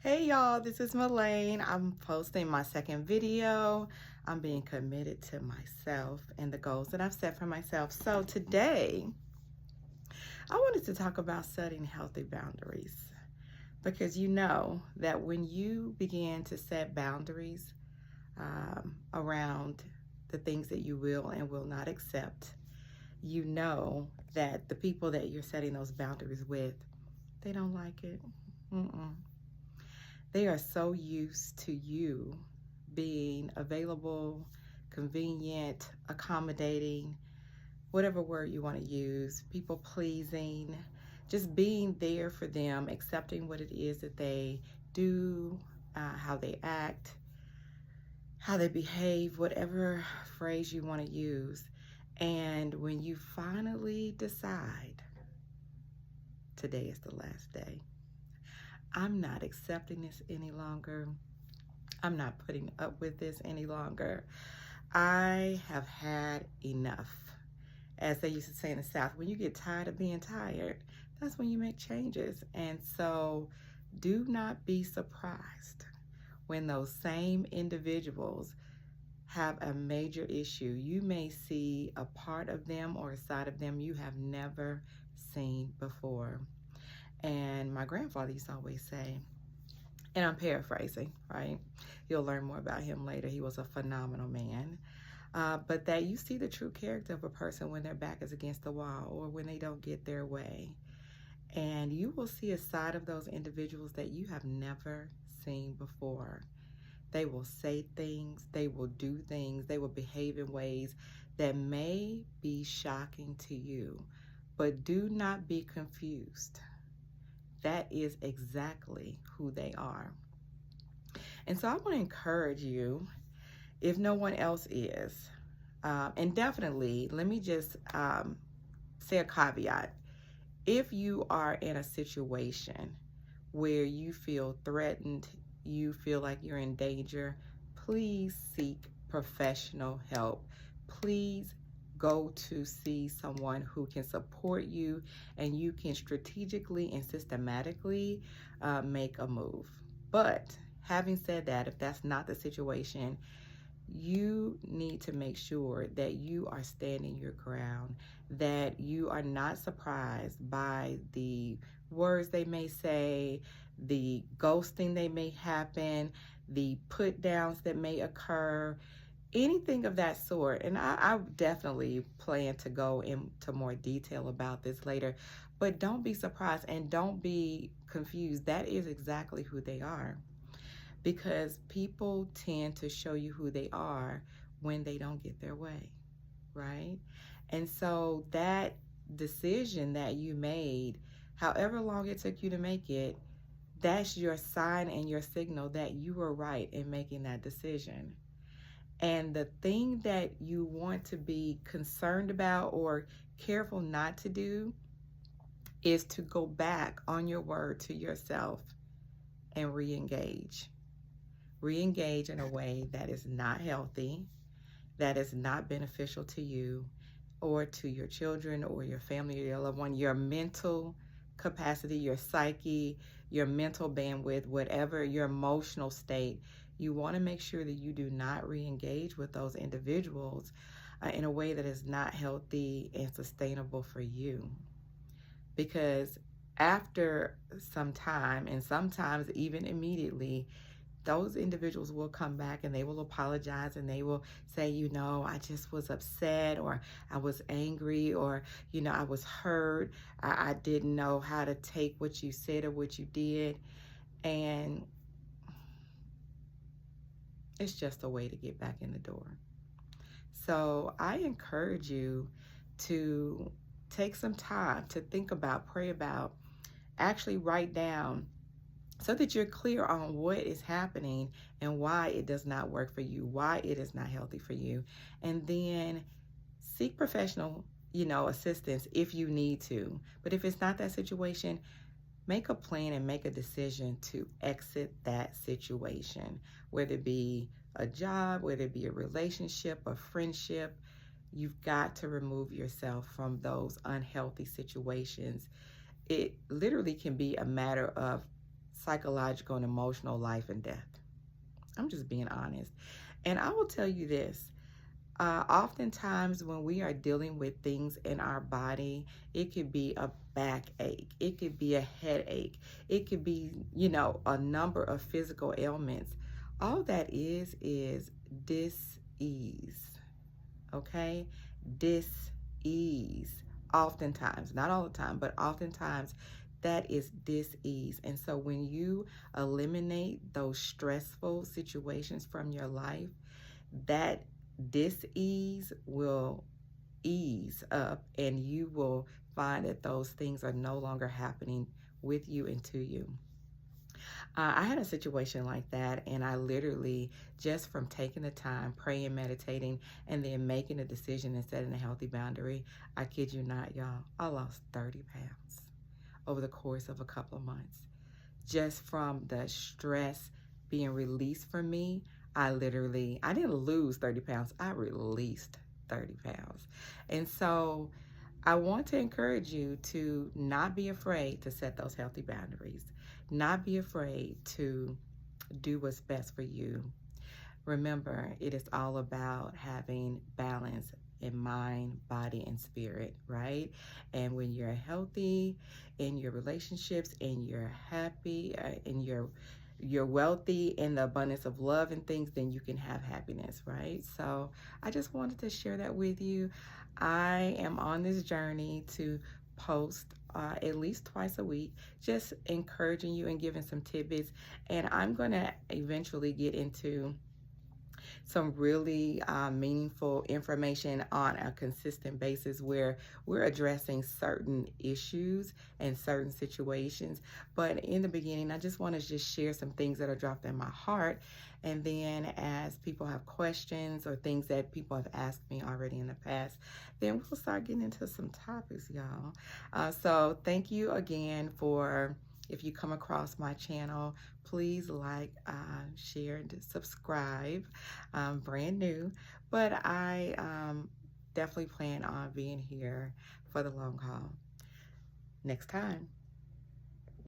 Hey y'all, this is Melaine. I'm posting my second video. I'm being committed to myself and the goals that I've set for myself. So today, I wanted to talk about setting healthy boundaries because you know that when you begin to set boundaries around the things that you will and will not accept, you know that the people that you're setting those boundaries with, they don't like it. Mm-mm. They are so used to you being available, convenient, accommodating, whatever word you want to use, people pleasing, just being there for them, accepting what it is that they do, how they act, how they behave, whatever phrase you want to use. And when you finally decide, today is the last day, I'm not accepting this any longer. I'm not putting up with this any longer. I have had enough. As they used to say in the South, when you get tired of being tired, that's when you make changes. And so do not be surprised when those same individuals have a major issue. You may see a part of them or a side of them you have never seen before. And my grandfather used to always say, and I'm paraphrasing, right? You'll learn more about him later. He was a phenomenal man. But that you see the true character of a person when their back is against the wall or when they don't get their way. And you will see a side of those individuals that you have never seen before. They will say things, they will do things, they will behave in ways that may be shocking to you. But do not be confused. That is exactly who they are. And so I want to encourage you, if no one else is, and definitely, let me just say a caveat. If you are in a situation where you feel threatened, you feel like you're in danger, please seek professional help. Please go to see someone who can support you and you can strategically and systematically make a move. But having said that, if that's not the situation, you need to make sure that you are standing your ground, that you are not surprised by the words they may say, the ghosting that may happen, the put downs that may occur, anything of that sort. And I definitely plan to go into more detail about this later, but don't be surprised and don't be confused. That is exactly who they are, because people tend to show you who they are when they don't get their way, right? And so that decision that you made, however long it took you to make it, that's your sign and your signal that you were right in making that decision. And the thing that you want to be concerned about or careful not to do is to go back on your word to yourself and re-engage. Re-engage in a way that is not healthy, that is not beneficial to you or to your children or your family or your loved one, your mental capacity, your psyche, your mental bandwidth, whatever your emotional state. You want to make sure that you do not re-engage with those individuals in a way that is not healthy and sustainable for you. Because after some time, and sometimes even immediately, those individuals will come back and they will apologize and they will say, I just was upset, or I was angry, or, I was hurt. I didn't know how to take what you said or what you did. And it's just a way to get back in the door. So I encourage you to take some time to think about, pray about, actually write down so that you're clear on what is happening and why it does not work for you, why it is not healthy for you. And then seek professional, assistance if you need to. But if it's not that situation, make a plan and make a decision to exit that situation, whether it be a job, whether it be a relationship, a friendship. You've got to remove yourself from those unhealthy situations. It literally can be a matter of psychological and emotional life and death. I'm just being honest. And I will tell you this. Oftentimes, when we are dealing with things in our body, it could be a backache, it could be a headache, it could be, a number of physical ailments. All that is dis-ease, okay? Dis-ease. Oftentimes, not all the time, but oftentimes, that is dis-ease. And so, when you eliminate those stressful situations from your life, that dis-ease will ease up, and you will find that those things are no longer happening with you and to you. I had a situation like that, and I literally, just from taking the time, praying, meditating, and then making a decision and setting a healthy boundary, I kid you not, y'all, I lost 30 pounds over the course of a couple of months. Just from the stress being released from me, I didn't lose 30 pounds, I released 30 pounds. And so I want to encourage you to not be afraid to set those healthy boundaries, not be afraid to do what's best for you. Remember, it is all about having balance in mind, body, and spirit, right? And when you're healthy in your relationships, and you're happy, and you're wealthy in the abundance of love and things, then you can have happiness, right? So I just wanted to share that with you. I am on this journey to post at least twice a week, just encouraging you and giving some tidbits. And I'm going to eventually get into some really meaningful information on a consistent basis, where we're addressing certain issues and certain situations. But in the beginning, I just want to just share some things that are dropped in my heart. And then as people have questions or things that people have asked me already in the past, then we'll start getting into some topics, y'all. So thank you again for, if you come across my channel, please like, share, and subscribe. Brand new, but I definitely plan on being here for the long haul. Next time.